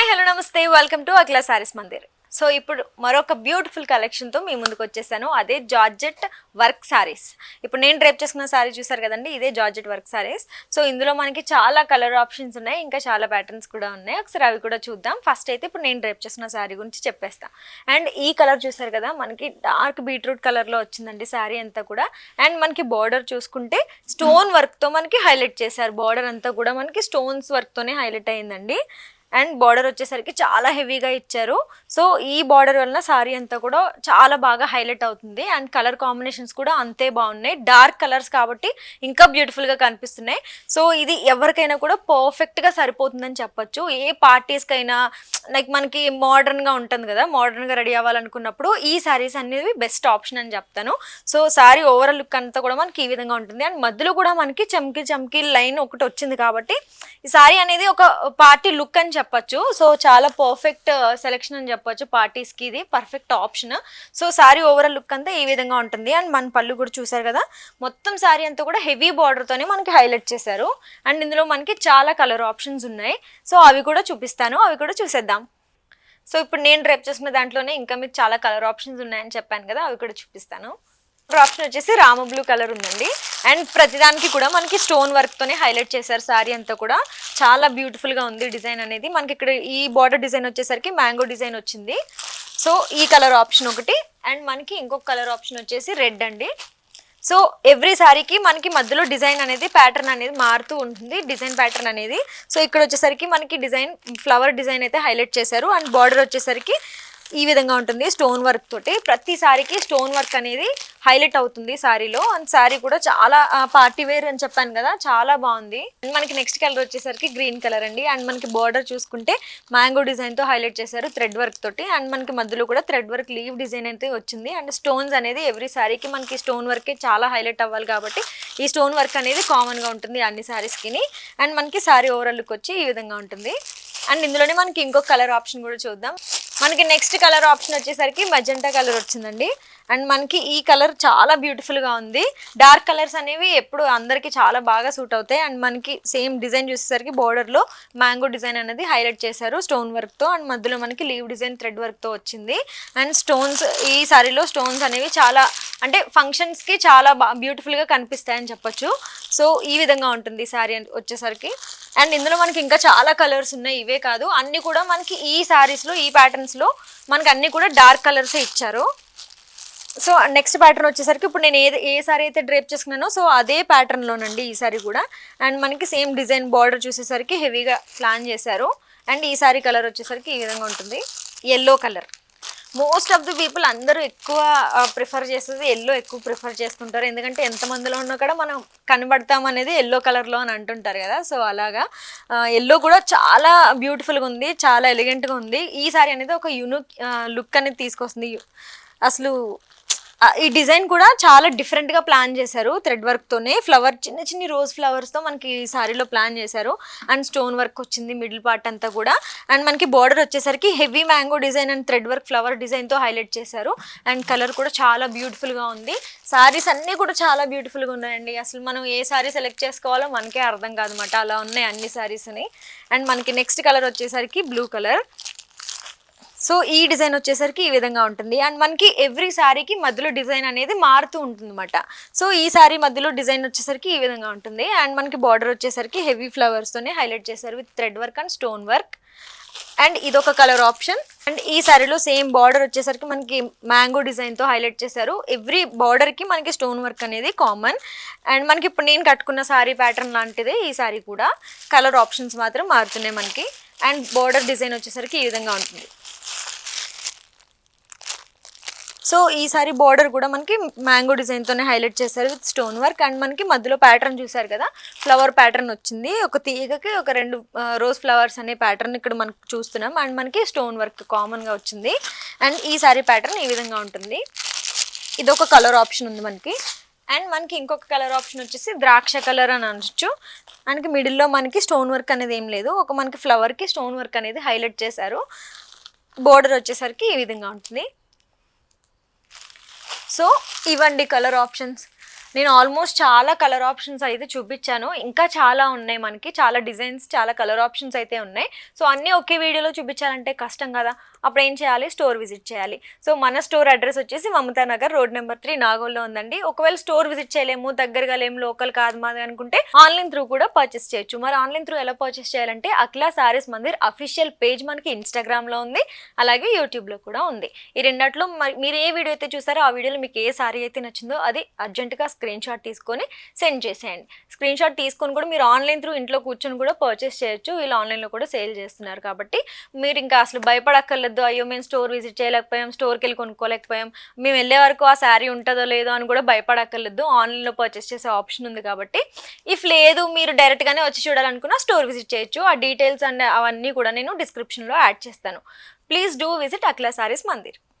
Hi hello నమస్తే welcome to Akhila saris Mandir. So ఇప్పుడు మరొక బ్యూటిఫుల్ కలెక్షన్తో మీ ముందుకు వచ్చేసాను. అదే జార్జెట్ వర్క్ సారీస్. ఇప్పుడు నేను డ్రేప్ చేసుకున్న సారీ చూసారు కదండి, ఇదే జార్జెట్ వర్క్ సారీస్. సో ఇందులో మనకి చాలా కలర్ ఆప్షన్స్ ఉన్నాయి, ఇంకా చాలా ప్యాటర్న్స్ కూడా ఉన్నాయి. ఒకసారి అవి కూడా చూద్దాం. ఫస్ట్ అయితే ఇప్పుడు నేను డ్రేప్ చేసుకున్న సారీ గురించి చెప్పేస్తాను. అండ్ ఈ కలర్ చూసారు కదా, మనకి డార్క్ బీట్రూట్ కలర్లో వచ్చిందండి సారీ అంతా కూడా. అండ్ మనకి బార్డర్ చూసుకుంటే స్టోన్ వర్క్తో మనకి హైలైట్ చేశారు. బార్డర్ అంతా కూడా మనకి స్టోన్స్ వర్క్తోనే హైలైట్ అయిందండి. అండ్ బార్డర్ వచ్చేసరికి చాలా హెవీగా ఇచ్చారు. సో ఈ బార్డర్ వలన సారీ అంతా కూడా చాలా బాగా హైలైట్ అవుతుంది. అండ్ కలర్ కాంబినేషన్స్ కూడా అంతే బాగున్నాయి. డార్క్ కలర్స్ కాబట్టి ఇంకా బ్యూటిఫుల్గా కనిపిస్తున్నాయి. సో ఇది ఎవరికైనా కూడా పర్ఫెక్ట్గా సరిపోతుందని చెప్పొచ్చు. ఏ పార్టీస్కైనా లైక్ మనకి మోడర్న్గా ఉంటుంది కదా, మోడర్న్గా రెడీ అవ్వాలనుకున్నప్పుడు ఈ శారీస్ అనేది బెస్ట్ ఆప్షన్ అని చెప్తాను. సో శారీ ఓవరాల్ లుక్ అంతా కూడా మనకి ఈ విధంగా ఉంటుంది. అండ్ మధ్యలో కూడా మనకి చమ్కీ చమ్కీ లైన్ ఒకటి వచ్చింది కాబట్టి ఈ శారీ అనేది ఒక పార్టీ లుక్ అని చెప్పొచ్చు. సో చాలా పర్ఫెక్ట్ సెలెక్షన్ అని చెప్పొచ్చు. పార్టీస్కి ఇది perfect option. So sari overall look అంతా ఈ విధంగా ఉంటుంది. అండ్ మన పళ్ళు కూడా చూసారు కదా, మొత్తం శారీ అంతా కూడా హెవీ బార్డర్తోనే మనకి హైలైట్ చేశారు. అండ్ ఇందులో మనకి చాలా కలర్ ఆప్షన్స్ ఉన్నాయి. సో అవి కూడా చూపిస్తాను, అవి కూడా చూసేద్దాం. సో ఇప్పుడు నేను డ్రేప్ చేసుకున్న దాంట్లోనే ఇంకా మీకు చాలా కలర్ ఆప్షన్స్ ఉన్నాయని చెప్పాను కదా, అవి కూడా చూపిస్తాను. ఆప్షన్ వచ్చేసి రామ బ్లూ కలర్ ఉందండి. అండ్ ప్రతిదానికి కూడా మనకి స్టోన్ వర్క్తోనే హైలైట్ చేశారు. శారీ అంతా కూడా చాలా బ్యూటిఫుల్గా ఉంది డిజైన్ అనేది. మనకి ఇక్కడ ఈ బార్డర్ డిజైన్ వచ్చేసరికి మ్యాంగో డిజైన్ వచ్చింది. సో ఈ కలర్ ఆప్షన్ ఒకటి. అండ్ మనకి ఇంకొక కలర్ ఆప్షన్ వచ్చేసి రెడ్ అండి. సో ఎవ్రీ శారీకి మనకి మధ్యలో డిజైన్ అనేది ప్యాటర్న్ అనేది మారుతూ ఉంటుంది, డిజైన్ ప్యాటర్న్ అనేది. సో ఇక్కడ వచ్చేసరికి మనకి డిజైన్ ఫ్లవర్ డిజైన్ అయితే హైలైట్ చేశారు. అండ్ బార్డర్ వచ్చేసరికి ఈ విధంగా ఉంటుంది స్టోన్ వర్క్ తోటి. ప్రతి శారీకి స్టోన్ వర్క్ అనేది హైలైట్ అవుతుంది శారీలో. అండ్ శారీ కూడా చాలా పార్టీ వేర్ అని చెప్పాను కదా, చాలా బాగుంది. అండ్ మనకి నెక్స్ట్ కలర్ వచ్చేసరికి గ్రీన్ కలర్ అండి. అండ్ మనకి బార్డర్ చూసుకుంటే మ్యాంగో డిజైన్తో హైలైట్ చేశారు థ్రెడ్ వర్క్ తోటి. అండ్ మనకి మధ్యలో కూడా థ్రెడ్ వర్క్ లీవ్ డిజైన్ అయితే వచ్చింది. అండ్ స్టోన్స్ అనేది ఎవ్రీ శారీకి మనకి స్టోన్ వర్కే చాలా హైలైట్ అవ్వాలి కాబట్టి ఈ స్టోన్ వర్క్ అనేది కామన్గా ఉంటుంది అన్ని శారీస్కి. అండ్ మనకి శారీ ఓవరాల్ లుక్ వచ్చి ఈ విధంగా ఉంటుంది. అండ్ ఇందులోనే మనకి ఇంకొక కలర్ ఆప్షన్ కూడా చూద్దాం. మనకి నెక్స్ట్ కలర్ ఆప్షన్ వచ్చేసరికి మజెంటా కలర్ వచ్చిందండి. అండ్ మనకి ఈ కలర్ చాలా బ్యూటిఫుల్గా ఉంది. డార్క్ కలర్స్ అనేవి ఎప్పుడు అందరికీ చాలా బాగా సూట్ అవుతాయి. అండ్ మనకి సేమ్ డిజైన్ చూసేసరికి బార్డర్లో మ్యాంగో డిజైన్ అనేది హైలైట్ చేశారు స్టోన్ వర్క్తో. అండ్ మధ్యలో మనకి లీవ్ డిజైన్ థ్రెడ్ వర్క్తో వచ్చింది. అండ్ స్టోన్స్, ఈ సారీలో స్టోన్స్ అనేవి చాలా అంటే ఫంక్షన్స్కి చాలా బ్యూటిఫుల్గా కనిపిస్తాయని చెప్పొచ్చు. సో ఈ విధంగా ఉంటుంది శారీ వచ్చేసరికి. అండ్ ఇందులో మనకి ఇంకా చాలా కలర్స్ ఉన్నాయి, ఇవే కాదు అన్నీ కూడా మనకి ఈ శారీస్లో ఈ ప్యాటర్న్స్లో మనకి అన్నీ కూడా డార్క్ కలర్సే ఇచ్చారు. సో నెక్స్ట్ ప్యాటర్న్ వచ్చేసరికి ఇప్పుడు నేను ఏ సారీ అయితే డ్రేప్ చేసుకున్నానో సో అదే ప్యాటర్న్లోనండి ఈ సారీ కూడా. అండ్ మనకి సేమ్ డిజైన్ బార్డర్ చూసేసరికి హెవీగా ప్లాన్ చేశారు. అండ్ ఈ సారీ కలర్ వచ్చేసరికి ఈ విధంగా ఉంటుంది, yellow colour. Most of the people అందరూ ఎక్కువ ప్రిఫర్ చేసేది ఎల్లో ఎక్కువ ప్రిఫర్ చేస్తుంటారు. ఎందుకంటే ఎంతమందిలో ఉన్నా కూడా మనం కనబడతాం అనేది ఎల్లో కలర్లో అని అంటుంటారు కదా. సో అలాగా ఎల్లో కూడా చాలా బ్యూటిఫుల్గా ఉంది, చాలా ఎలిగెంట్గా ఉంది. ఈ సారీ అనేది ఒక యూనిక్ లుక్ అనేది తీసుకొస్తుంది. అసలు ఈ డిజైన్ కూడా చాలా డిఫరెంట్గా ప్లాన్ చేశారు. థ్రెడ్ వర్క్తోనే ఫ్లవర్ చిన్న చిన్న రోజ్ ఫ్లవర్స్తో మనకి ఈ సారీలో ప్లాన్ చేశారు. అండ్ స్టోన్ వర్క్ వచ్చింది మిడిల్ పార్ట్ అంతా కూడా. అండ్ మనకి బార్డర్ వచ్చేసరికి heavy mango design and thread work flower డిజైన్తో హైలైట్ చేశారు. అండ్ కలర్ కూడా చాలా బ్యూటిఫుల్గా ఉంది. సారీస్ అన్నీ కూడా చాలా బ్యూటిఫుల్గా ఉన్నాయండి. అసలు మనం ఏ సారీ సెలెక్ట్ చేసుకోవాలో మనకే అర్థం కాదన్నమాట, అలా ఉన్నాయి అన్ని సారీస్ని. అండ్ మనకి నెక్స్ట్ కలర్ వచ్చేసరికి బ్లూ కలర్. సో ఈ డిజైన్ వచ్చేసరికి ఈ విధంగా ఉంటుంది. అండ్ మనకి ఎవ్రీ శారీకి మధ్యలో డిజైన్ అనేది మారుతూ ఉంటుంది అనమాట. సో ఈ శారీ మధ్యలో డిజైన్ వచ్చేసరికి ఈ విధంగా ఉంటుంది. అండ్ మనకి బార్డర్ వచ్చేసరికి హెవీ ఫ్లవర్స్తోనే హైలైట్ చేశారు with thread work and stone work. And ఇదొక కలర్ ఆప్షన్. అండ్ ఈ శారీలో సేమ్ బార్డర్ వచ్చేసరికి మనకి మ్యాంగో డిజైన్తో హైలైట్ చేశారు. ఎవ్రీ బార్డర్కి మనకి స్టోన్ వర్క్ అనేది కామన్. అండ్ మనకి ఇప్పుడు నేను కట్టుకున్న శారీ ప్యాటర్న్ లాంటిదే ఈ శారీ కూడా. కలర్ ఆప్షన్స్ మాత్రం మారుతున్నాయి మనకి. అండ్ బార్డర్ డిజైన్ వచ్చేసరికి ఈ విధంగా ఉంటుంది. సో ఈ సారీ బార్డర్ కూడా మనకి మ్యాంగో డిజైన్తోనే హైలైట్ చేశారు విత్ స్టోన్ వర్క్. అండ్ మనకి మధ్యలో ప్యాటర్న్ చూసారు కదా, ఫ్లవర్ ప్యాటర్న్ వచ్చింది. ఒక తీగకి ఒక 2 రోజ్ ఫ్లవర్స్ అనే ప్యాటర్న్ ఇక్కడ మనకు చూస్తున్నాం. అండ్ మనకి స్టోన్ వర్క్ కామన్గా వచ్చింది. అండ్ ఈ సారీ ప్యాటర్న్ ఈ విధంగా ఉంటుంది. ఇదొక కలర్ ఆప్షన్ ఉంది మనకి. అండ్ మనకి ఇంకొక కలర్ ఆప్షన్ వచ్చేసి ద్రాక్ష కలర్ అని అనొచ్చు. మనకి మిడిల్లో మనకి స్టోన్ వర్క్ అనేది ఏం లేదు, ఒక మనకి ఫ్లవర్కి స్టోన్ వర్క్ అనేది హైలైట్ చేశారు. బోర్డర్ వచ్చేసరికి ఈ విధంగా ఉంటుంది. సో ఇవండి కలర్ ఆప్షన్స్. నేను ఆల్మోస్ట్ చాలా కలర్ ఆప్షన్స్ అయితే చూపించాను. ఇంకా చాలా ఉన్నాయి మనకి. చాలా డిజైన్స్, చాలా కలర్ ఆప్షన్స్ అయితే ఉన్నాయి. సో అన్నీ ఒకే వీడియోలో చూపించాలంటే కష్టం కదా! అప్పుడు ఏం చేయాలి? స్టోర్ విజిట్ చేయాలి. సో మన స్టోర్ అడ్రస్ వచ్చేసి మమతా నగర్ రోడ్ నెంబర్ 3 నాగోల్లో ఉందండి. ఒకవేళ స్టోర్ విజిట్ చేయలేము, దగ్గరగా లేము, లోకల్ కాదు మాది అనుకుంటే ఆన్లైన్ త్రూ కూడా పర్చేస్ చేయొచ్చు. మరి ఆన్లైన్ త్రూ ఎలా పర్చేస్ చేయాలంటే అఖిల సారీస్ మందిర్ అఫీషియల్ పేజ్ మనకి ఇన్‌స్టాగ్రామ్‌లో ఉంది. అలాగే యూట్యూబ్‌లో కూడా ఉంది. ఈ రెండిట్లో మీరు ఏ వీడియో అయితే చూసారో ఆ వీడియోలో మీకు ఏ సారీ అయితే నచ్చిందో అది అర్జెంటుగా స్క్రీన్ షాట్ తీసుకొని సెండ్ చేసేయండి. స్క్రీన్ షాట్ తీసుకొని కూడా మీరు ఆన్లైన్ త్రూ ఇంట్లో కూర్చొని కూడా పర్చేస్ చేయొచ్చు. వీళ్ళు ఆన్లైన్లో కూడా సేల్ చేస్తున్నారు కాబట్టి మీరు ఇంకా అసలు భయపడక్కర్లేదు. అయ్యో మేము స్టోర్ విజిట్ చేయలేకపోయాం, స్టోర్కి వెళ్ళి కొనుక్కోలేకపోయాం, మేము వెళ్ళే వరకు ఆ శారీ ఉంటుందో లేదో అని కూడా భయపడక్కర్లేదు. ఆన్లైన్లో పర్చేస్ చేసే ఆప్షన్ ఉంది కాబట్టి ఇఫ్ లేదు మీరు డైరెక్ట్గానే వచ్చి చూడాలనుకున్నా స్టోర్ విజిట్ చేయొచ్చు. ఆ డీటెయిల్స్ అండ్ అవన్నీ కూడా నేను డిస్క్రిప్షన్లో యాడ్ చేస్తాను. Please do visit Akhila saris Mandir.